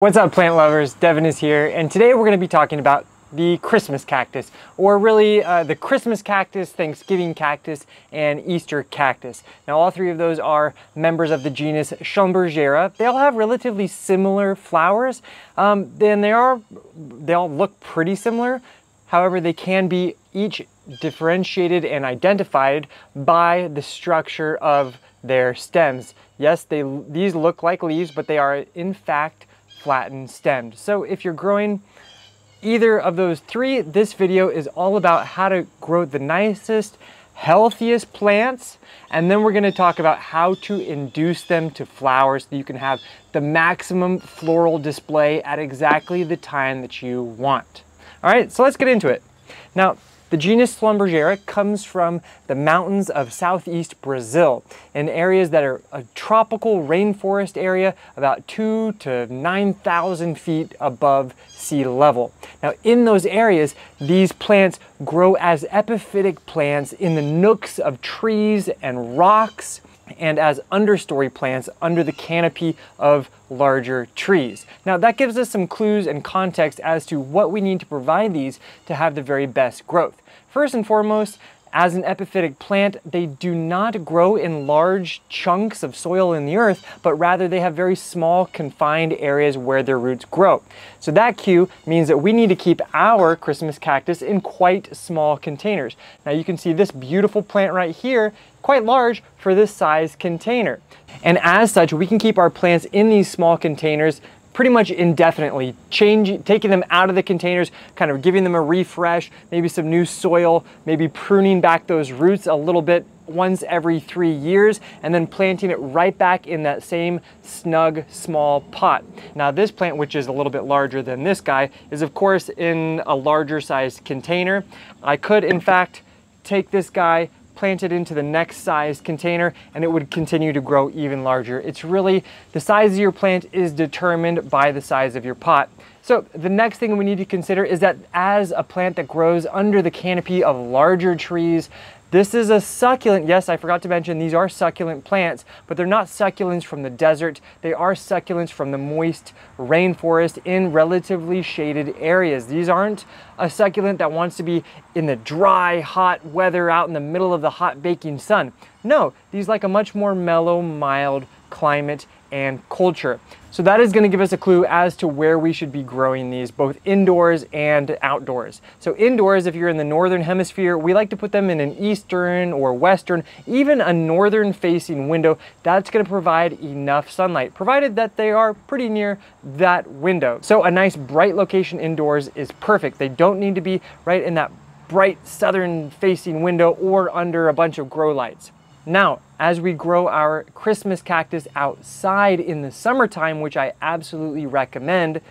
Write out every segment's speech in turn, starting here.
What's up, plant lovers? Devin is here, and today we're going to be talking about the Christmas cactus, or really the Christmas cactus, Thanksgiving cactus, and Easter cactus. Now, all three of those are members of the genus Schlumbergera. They all have relatively similar flowers. They all look pretty similar. However, they can be each differentiated and identified by the structure of their stems. Yes, these look like leaves, but they are in fact flattened stemmed. So if you're growing either of those three, this video is all about how to grow the nicest, healthiest plants, and then we're going to talk about how to induce them to flower so that you can have the maximum floral display at exactly the time that you want. All right, so let's get into it. Now, the genus Schlumbergera comes from the mountains of southeast Brazil in areas that are a tropical rainforest area about 2,000 to 9,000 feet above sea level. Now, in those areas, these plants grow as epiphytic plants in the nooks of trees and rocks, and as understory plants under the canopy of larger trees. Now, that gives us some clues and context as to what we need to provide these to have the very best growth. First and foremost, as an epiphytic plant, they do not grow in large chunks of soil in the earth, but rather they have very small confined areas where their roots grow. So that cue means that we need to keep our Christmas cactus in quite small containers. Now you can see this beautiful plant right here, quite large for this size container. And as such, we can keep our plants in these small containers pretty much indefinitely, taking them out of the containers, kind of giving them a refresh, maybe some new soil, maybe pruning back those roots a little bit once every 3 years, and then planting it right back in that same snug, small pot. Now this plant, which is a little bit larger than this guy, is of course in a larger sized container. I could, in fact, take this guy, plant it into the next size container, and it would continue to grow even larger. It's really, the size of your plant is determined by the size of your pot. So the next thing we need to consider is that as a plant that grows under the canopy of larger trees, this is a succulent. Yes, I forgot to mention these are succulent plants, but they're not succulents from the desert. They are succulents from the moist rainforest in relatively shaded areas. These aren't a succulent that wants to be in the dry, hot weather out in the middle of the hot baking sun. No, these like a much more mellow, mild climate and culture. So that is going to give us a clue as to where we should be growing these, both indoors and outdoors. So indoors, if you're in the northern hemisphere, we like to put them in an eastern or western, even a northern facing window. That's going to provide enough sunlight, provided that they are pretty near that window. So a nice bright location indoors is perfect. They don't need to be right in that bright southern facing window or under a bunch of grow lights. Now, as we grow our Christmas cactus outside in the summertime, which I absolutely recommend,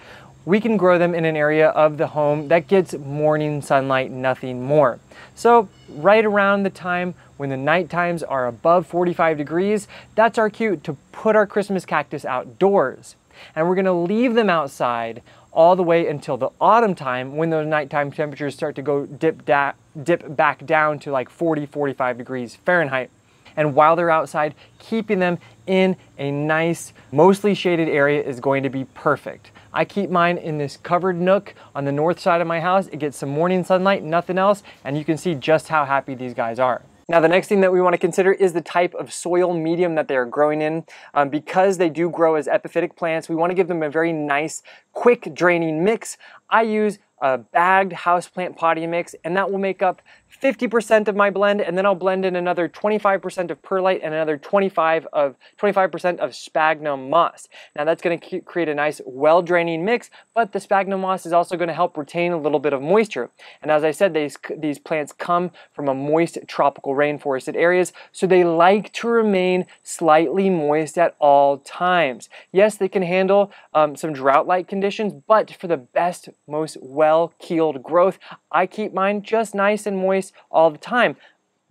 we can grow them in an area of the home that gets morning sunlight, nothing more. So right around the time when the night times are above 45 degrees, that's our cue to put our Christmas cactus outdoors. And we're gonna leave them outside all the way until the autumn time, when those nighttime temperatures start to go dip back down to like 40-45 degrees Fahrenheit. And while they're outside, keeping them in a nice, mostly shaded area is going to be perfect. I keep mine in this covered nook on the north side of my house. It gets some morning sunlight, nothing else, and you can see just how happy these guys are. Now, the next thing that we want to consider is the type of soil medium that they are growing in. Because they do grow as epiphytic plants, we want to give them a very nice, quick draining mix. I use a bagged houseplant potting mix, and that will make up 50% of my blend, and then I'll blend in another 25% of perlite and another 25% of sphagnum moss. Now that's going to create a nice well-draining mix, but the sphagnum moss is also going to help retain a little bit of moisture. And as I said, these plants come from a moist tropical rainforested areas, so they like to remain slightly moist at all times. Yes, they can handle some drought-like conditions, but for the best, most well-keeled growth, I keep mine just nice and moist all the time.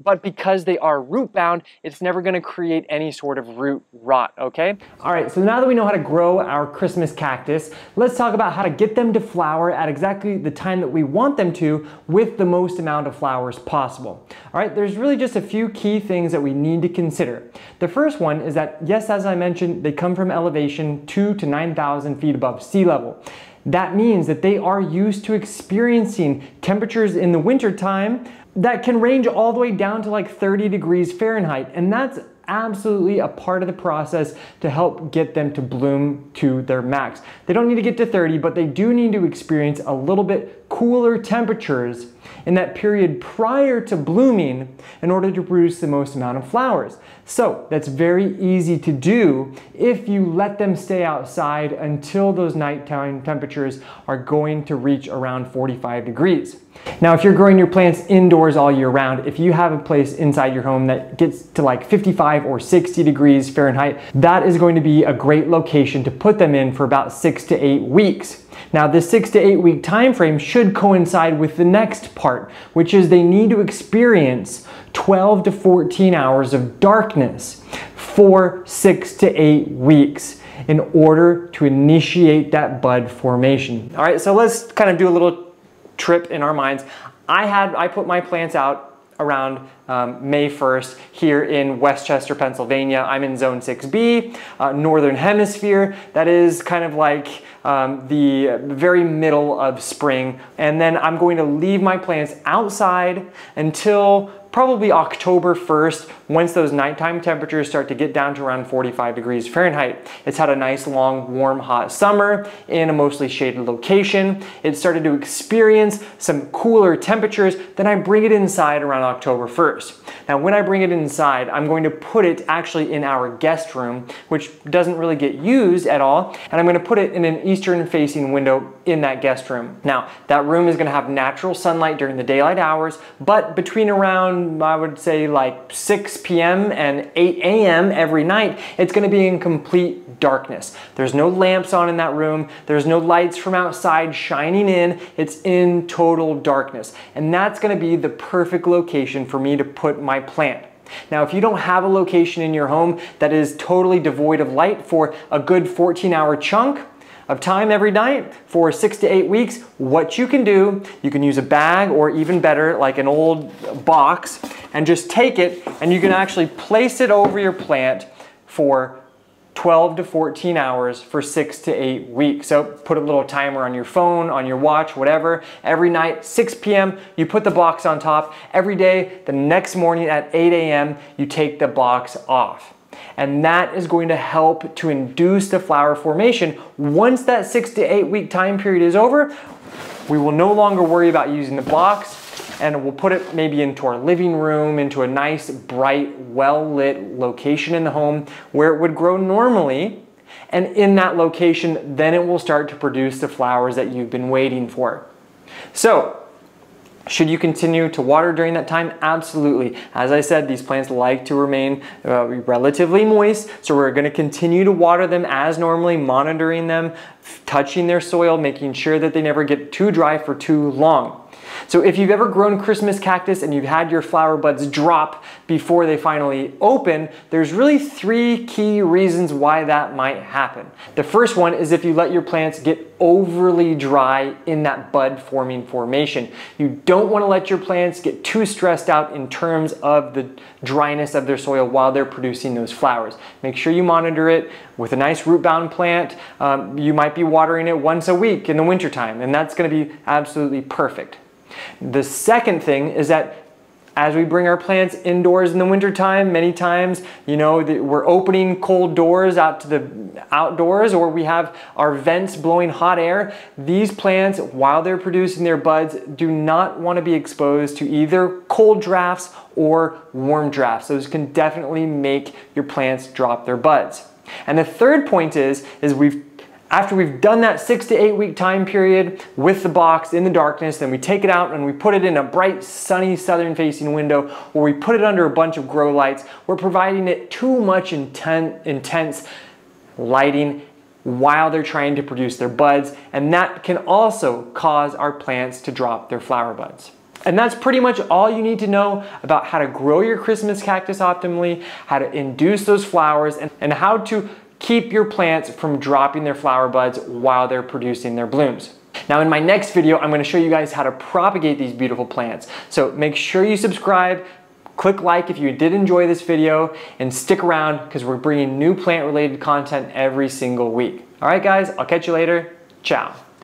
but because they are root bound, it's never going to create any sort of root rot, okay? All right, so now that we know how to grow our Christmas cactus, let's talk about how to get them to flower at exactly the time that we want them to with the most amount of flowers possible. All right, there's really just a few key things that we need to consider. The first one is that, yes, as I mentioned, they come from elevation 2,000 to 9,000 feet above sea level. That means that they are used to experiencing temperatures in the winter time that can range all the way down to like 30 degrees Fahrenheit. And that's absolutely a part of the process to help get them to bloom to their max. They don't need to get to 30, but they do need to experience a little bit cooler temperatures in that period prior to blooming in order to produce the most amount of flowers. So that's very easy to do if you let them stay outside until those nighttime temperatures are going to reach around 45 degrees. Now, if you're growing your plants indoors all year round, if you have a place inside your home that gets to like 55 or 60 degrees Fahrenheit, that is going to be a great location to put them in for about 6 to 8 weeks. Now, this 6 to 8 week time frame should coincide with the next part, which is they need to experience 12 to 14 hours of darkness for 6 to 8 weeks in order to initiate that bud formation. All right, so let's kind of do a little trip in our minds. I put my plants out around May 1st here in Westchester, Pennsylvania. I'm in Zone 6B, Northern Hemisphere. That is kind of like the very middle of spring. And then I'm going to leave my plants outside until probably October 1st, once those nighttime temperatures start to get down to around 45 degrees Fahrenheit. It's had a nice, long, warm, hot summer in a mostly shaded location. It started to experience some cooler temperatures. Then I bring it inside around October 1st. Now, when I bring it inside, I'm going to put it actually in our guest room, which doesn't really get used at all. And I'm going to put it in an eastern facing window in that guest room. Now, that room is going to have natural sunlight during the daylight hours, but between around, I would say, like 6 p.m. and 8 a.m. every night, it's going to be in complete darkness. There's no lamps on in that room. There's no lights from outside shining in. It's in total darkness. And that's going to be the perfect location for me to put my plant. Now, if you don't have a location in your home that is totally devoid of light for a good 14-hour chunk of time every night for 6 to 8 weeks, what you can do, you can use a bag or even better, like an old box, and just take it and you can actually place it over your plant for 12 to 14 hours for 6 to 8 weeks. So put a little timer on your phone, on your watch, whatever. Every night, 6 p.m., you put the box on top. Every day, the next morning at 8 a.m., you take the box off. And that is going to help to induce the flower formation. Once that 6 to 8 week time period is over, we will no longer worry about using the box, and we'll put it maybe into our living room, into a nice, bright, well-lit location in the home where it would grow normally. And in that location, then it will start to produce the flowers that you've been waiting for. So, should you continue to water during that time? Absolutely. As I said, these plants like to remain relatively moist, so we're going to continue to water them as normally, monitoring them, touching their soil, making sure that they never get too dry for too long. So if you've ever grown Christmas cactus and you've had your flower buds drop before they finally open, there's really 3 key reasons why that might happen. The first one is if you let your plants get overly dry in that bud forming formation. You don't want to let your plants get too stressed out in terms of the dryness of their soil while they're producing those flowers. Make sure you monitor it with a nice root bound plant. You might be watering it once a week in the wintertime, and that's going to be absolutely perfect. The second thing is that as we bring our plants indoors in the wintertime, many times, we're opening cold doors out to the outdoors, or we have our vents blowing hot air. These plants, while they're producing their buds, do not want to be exposed to either cold drafts or warm drafts. Those can definitely make your plants drop their buds. And the third point is after we've done that 6 to 8 week time period with the box in the darkness, then we take it out and we put it in a bright, sunny, southern facing window, or we put it under a bunch of grow lights. We're providing it too much intense lighting while they're trying to produce their buds, and that can also cause our plants to drop their flower buds. And that's pretty much all you need to know about how to grow your Christmas cactus optimally, how to induce those flowers, and how to keep your plants from dropping their flower buds while they're producing their blooms. Now in my next video, I'm going to show you guys how to propagate these beautiful plants. So make sure you subscribe, click like if you did enjoy this video, and stick around because we're bringing new plant related content every single week. All right guys, I'll catch you later. Ciao.